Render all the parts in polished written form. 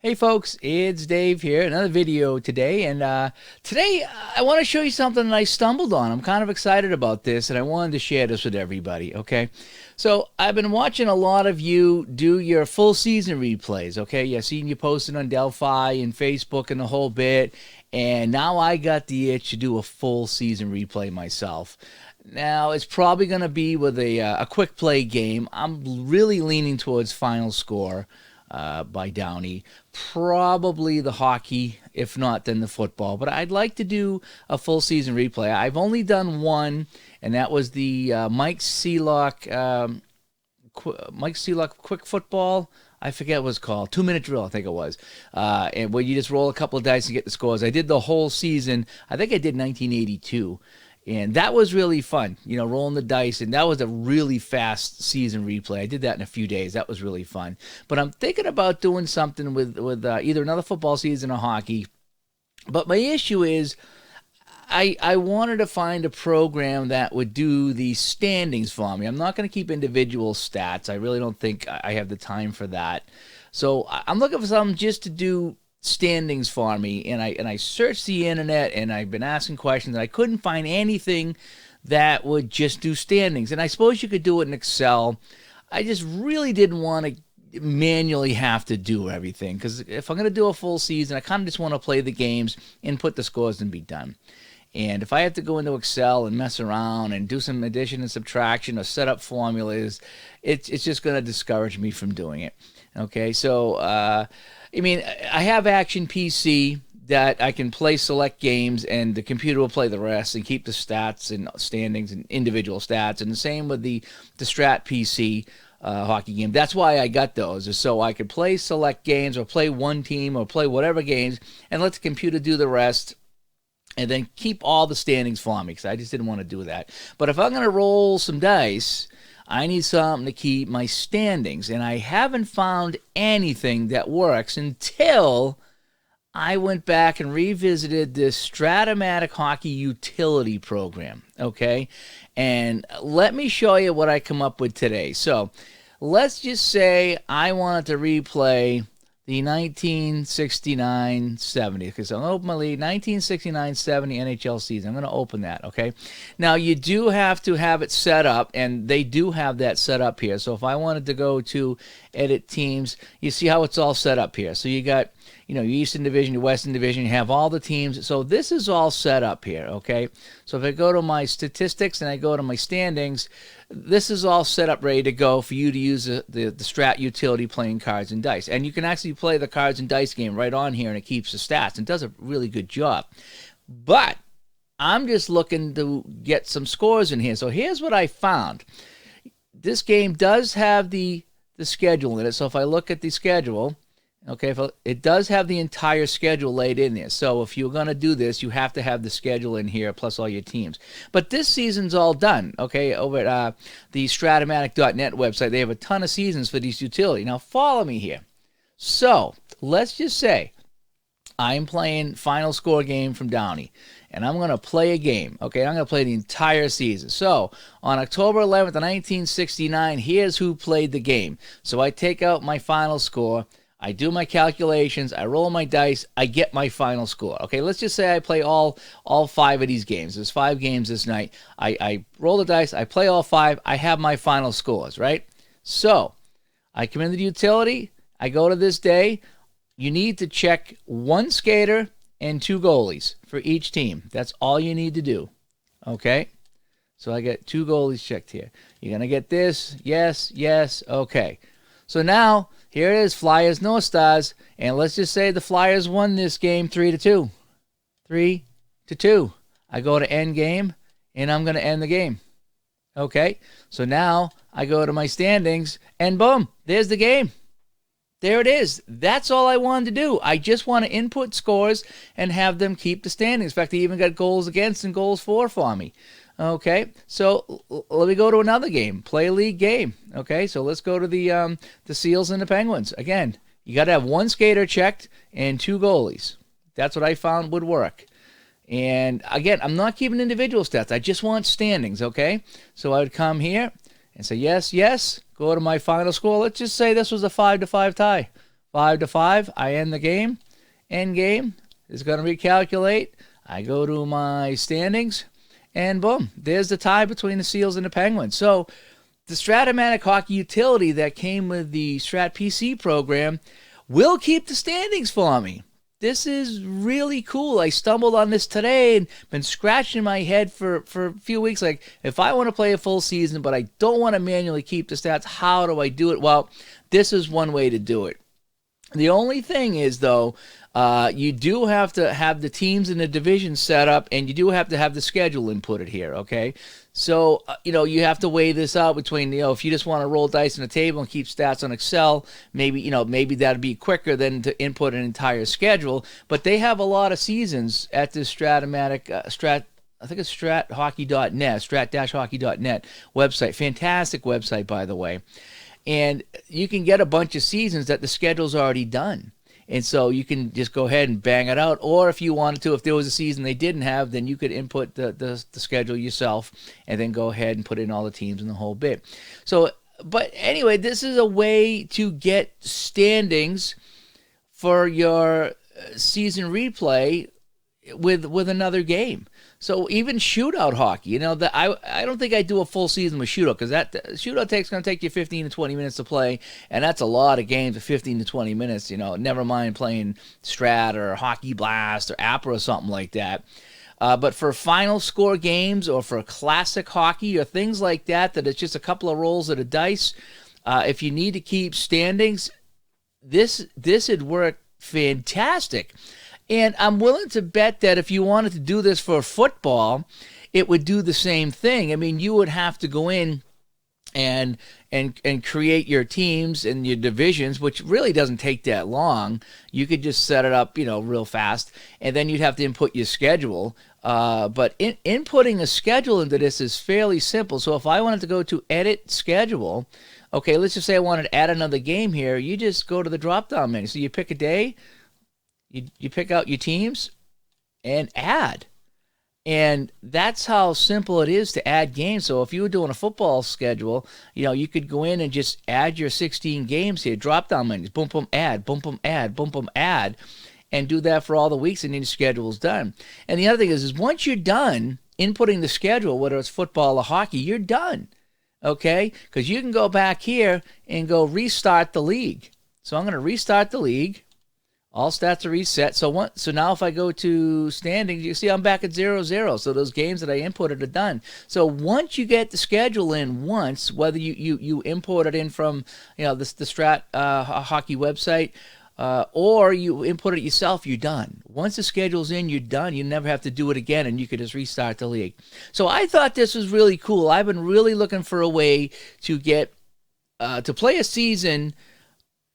Hey folks, it's Dave here. Another video today, and today I want to show you something that I stumbled on. I'm kind of excited about this, and I wanted to share this with everybody. Okay, so I've been watching a lot of you do your full season replays. Okay, yeah, seen you posting on Delphi and Facebook and the whole bit, and now I got the itch to do a full season replay myself. Now, it's probably going to be with a quick play game. I'm really leaning towards Final Score by Downey. Probably the hockey, if not, then the football. But I'd like to do a full season replay. I've only done one, and that was the Mike Seelock quick football. I forget what it's called. 2-minute drill, I think it was. And where you just roll a couple of dice and get the scores. I did the whole season. I think I did 1982. And that was really fun, rolling the dice. And that was a really fast season replay. I did that in a few days. That was really fun. But I'm thinking about doing something with either another football season or hockey. But my issue is I wanted to find a program that would do the standings for me. I'm not going to keep individual stats. I really don't think I have the time for that. So I'm looking for something just to do standings for me, and I searched the internet, and I've been asking questions, and I couldn't find anything that would just do standings. And I suppose you could do it in Excel. I just really didn't want to manually have to do everything, because if I'm going to do a full season, I kind of just want to play the games, input the scores, and be done. And if I have to go into Excel and mess around and do some addition and subtraction or set up formulas, it's just going to discourage me from doing it. Okay, so I have Action PC that I can play select games, and the computer will play the rest and keep the stats and standings and individual stats. And the same with the Strat PC hockey game. That's why I got those, is so I could play select games or play one team or play whatever games and let the computer do the rest, and then keep all the standings for me, because I just didn't want to do that. But if I'm going to roll some dice, I need something to keep my standings. And I haven't found anything that works until I went back and revisited this Strat-O-Matic Hockey Utility Program, okay? And let me show you what I come up with today. So let's just say I wanted to replay the 1969-70, because I'm going to open my lead, 1969-70 NHL season. I'm going to open that, okay? Now, you do have to have it set up, and they do have that set up here. So if I wanted to go to edit teams, you see how it's all set up here. So you got, your Eastern Division, your Western Division, you have all the teams. So this is all set up here, okay? So if I go to my statistics and I go to my standings, this is all set up, ready to go for you to use the Strat utility playing cards and dice. And you can actually play the cards and dice game right on here, and it keeps the stats and does a really good job. But I'm just looking to get some scores in here. So here's what I found. This game does have the schedule in it. So if I look at the schedule, okay, it does have the entire schedule laid in there. So if you're going to do this, you have to have the schedule in here plus all your teams. But this season's all done, okay, over at the Stratomatic.net website. They have a ton of seasons for these utility. Now, follow me here. So let's just say I'm playing Final Score game from Downey, and I'm going to play a game, okay? I'm going to play the entire season. So on October 11th, 1969, here's who played the game. So I take out my final score, I do my calculations, I roll my dice, I get my final score. Okay, let's just say I play all 5 of these games. There's 5 games this night. I roll the dice, I play all 5, I have my final scores, right? So I come into the utility, I go to this day. You need to check 1 skater and 2 goalies for each team. That's all you need to do, okay? So I get 2 goalies checked here. You're going to get this, yes, okay. So now, here it is, Flyers, North Stars, and let's just say the Flyers won this game 3-2. 3-2. I go to end game, and I'm going to end the game. Okay, so now I go to my standings, and boom, there's the game. There it is. That's all I wanted to do. I just want to input scores and have them keep the standings. In fact, they even got goals against and goals for me. Okay, so let me go to another game, play a league game. Okay, so let's go to the Seals and the Penguins. Again, you got to have 1 skater checked and 2 goalies. That's what I found would work. And again, I'm not keeping individual stats. I just want standings, okay? So I would come here and say yes, go to my final score. Let's just say this was a 5-5 tie. 5-5. I end the game. End game is going to recalculate. I go to my standings, and boom, there's the tie between the Seals and the Penguins. So the Strat-O-Matic Hockey utility that came with the Strat PC program will keep the standings for me. This is really cool. I stumbled on this today and been scratching my head for a few weeks. Like, if I want to play a full season, but I don't want to manually keep the stats, how do I do it? Well, this is one way to do it. The only thing is, though, you do have to have the teams in the division set up, and you do have to have the schedule inputted here, okay? So, you have to weigh this out between, if you just want to roll dice on a table and keep stats on Excel, maybe that'd be quicker than to input an entire schedule. But they have a lot of seasons at this Strat-O-Matic, I think it's strathockey.net, strat-hockey.net website. Fantastic website, by the way. And you can get a bunch of seasons that the schedule's already done. And so you can just go ahead and bang it out. Or if you wanted to, if there was a season they didn't have, then you could input the schedule yourself and then go ahead and put in all the teams and the whole bit. So, but anyway, this is a way to get standings for your season replay with another game. So even shootout hockey, I don't think I do a full season with shootout, because that shootout going to take you 15 to 20 minutes to play, and that's a lot of games of 15 to 20 minutes. Never mind playing Strat or Hockey Blast or APRA or something like that. But for final score games or for classic hockey or things like that it's just a couple of rolls of the dice, if you need to keep standings, this would work fantastic. And I'm willing to bet that if you wanted to do this for football, it would do the same thing. I mean, you would have to go in and create your teams and your divisions, which really doesn't take that long. You could just set it up, real fast, and then you'd have to input your schedule. But inputting a schedule into this is fairly simple. So if I wanted to go to edit schedule, okay, let's just say I wanted to add another game here. You just go to the drop-down menu. So you pick a day. You pick out your teams and add. And that's how simple it is to add games. So if you were doing a football schedule, you could go in and just add your 16 games here, drop down menus, boom, boom, add, boom, boom, add, boom, boom, add, and do that for all the weeks, and then your schedule's done. And the other thing is once you're done inputting the schedule, whether it's football or hockey, you're done, okay? Because you can go back here and go restart the league. So I'm going to restart the league. All stats are reset. So now if I go to standings, you see I'm back at 0-0. So those games that I inputted are done. So once you get the schedule in once, whether you import it in from the Strat Hockey website or you input it yourself, you're done. Once the schedule's in, you're done. You never have to do it again, and you could just restart the league. So I thought this was really cool. I've been really looking for a way to get to play a season,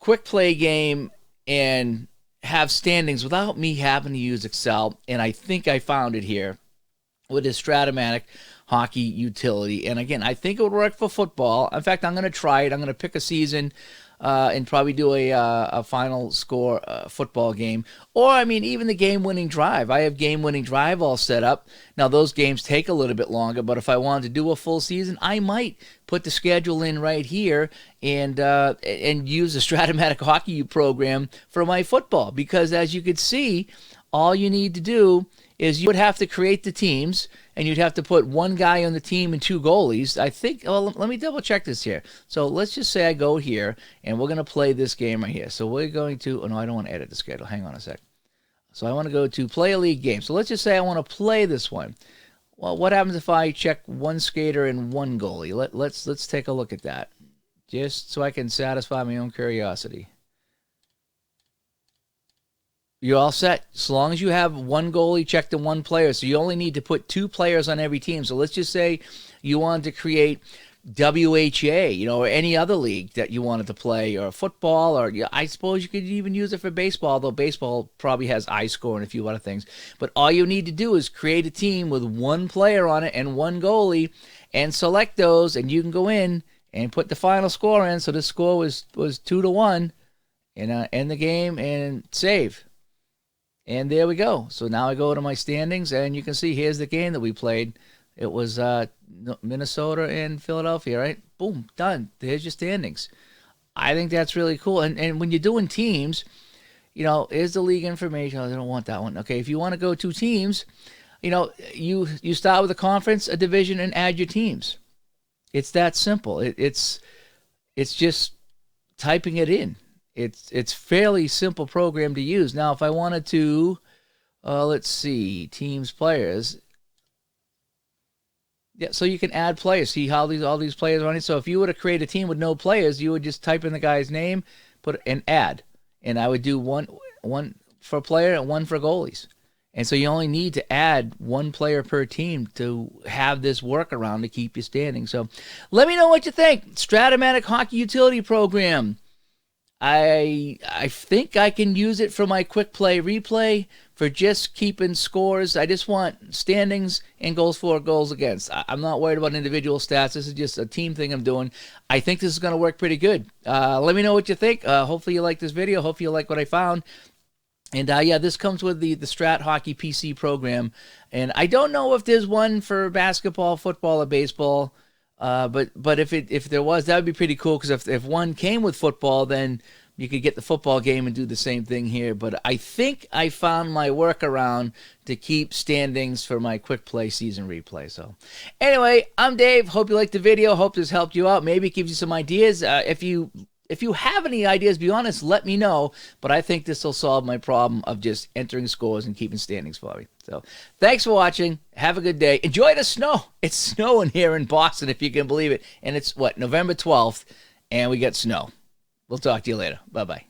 quick play game, and have standings without me having to use Excel, and I think I found it here with this Strat-O-Matic Hockey utility. And again, I think it would work for football. In fact, I'm going to try it. I'm going to pick a season and probably do a final score football game. Or, even the game-winning drive. I have game-winning drive all set up. Now, those games take a little bit longer, but if I wanted to do a full season, I might put the schedule in right here and use the Strat-O-Matic Hockey program for my football. Because as you could see, all you need to do is you would have to create the teams, and you'd have to put one guy on the team and two goalies. I think, let me double check this here. So let's just say I go here, and we're going to play this game right here. So we're going to, oh no, I don't want to edit the schedule. Hang on a sec. So I want to go to play a league game. So let's just say I want to play this one. Well, what happens if I check one skater and one goalie? Let's take a look at that, just so I can satisfy my own curiosity. You're all set. As long as you have one goalie checked and one player. So you only need to put two players on every team. So let's just say you wanted to create WHA, or any other league that you wanted to play, or football, or I suppose you could even use it for baseball, though baseball probably has iScore and a few other things. But all you need to do is create a team with one player on it and one goalie and select those, and you can go in and put the final score in. So the score was 2-1, and end the game and save. And there we go. So now I go to my standings, and you can see here's the game that we played. It was Minnesota and Philadelphia, right? Boom, done. There's your standings. I think that's really cool. And when you're doing teams, is the league information. Oh, I don't want that one. Okay, if you want to go to teams, you start with a conference, a division, and add your teams. It's that simple. It's just typing it in. It's fairly simple program to use. Now, if I wanted to, let's see, teams, players. Yeah, so you can add players. See how all these players are on it. So if you were to create a team with no players, you would just type in the guy's name, put and add, and I would do one for player and one for goalies. And so you only need to add one player per team to have this workaround to keep you standing. So let me know what you think. Stratomatic Hockey Utility Program. I think I can use it for my quick play replay for just keeping scores. I just want standings and goals for, goals against. I'm not worried about individual stats. This is just a team thing I'm doing. I think this is going to work pretty good. Let me know what you think. Hopefully you like this video. Hopefully you like what I found. And yeah, this comes with the Strat Hockey PC program. And I don't know if there's one for basketball, football, or baseball. But if there was, that would be pretty cool, because if one came with football, then you could get the football game and do the same thing here. But I think I found my workaround to keep standings for my quick play season replay. So anyway, I'm Dave. Hope you liked the video. Hope this helped you out. Maybe it gives you some ideas. If you have any ideas, be honest, let me know. But I think this will solve my problem of just entering scores and keeping standings for me. So thanks for watching. Have a good day. Enjoy the snow. It's snowing here in Boston, if you can believe it. And it's, November 12th, and we got snow. We'll talk to you later. Bye-bye.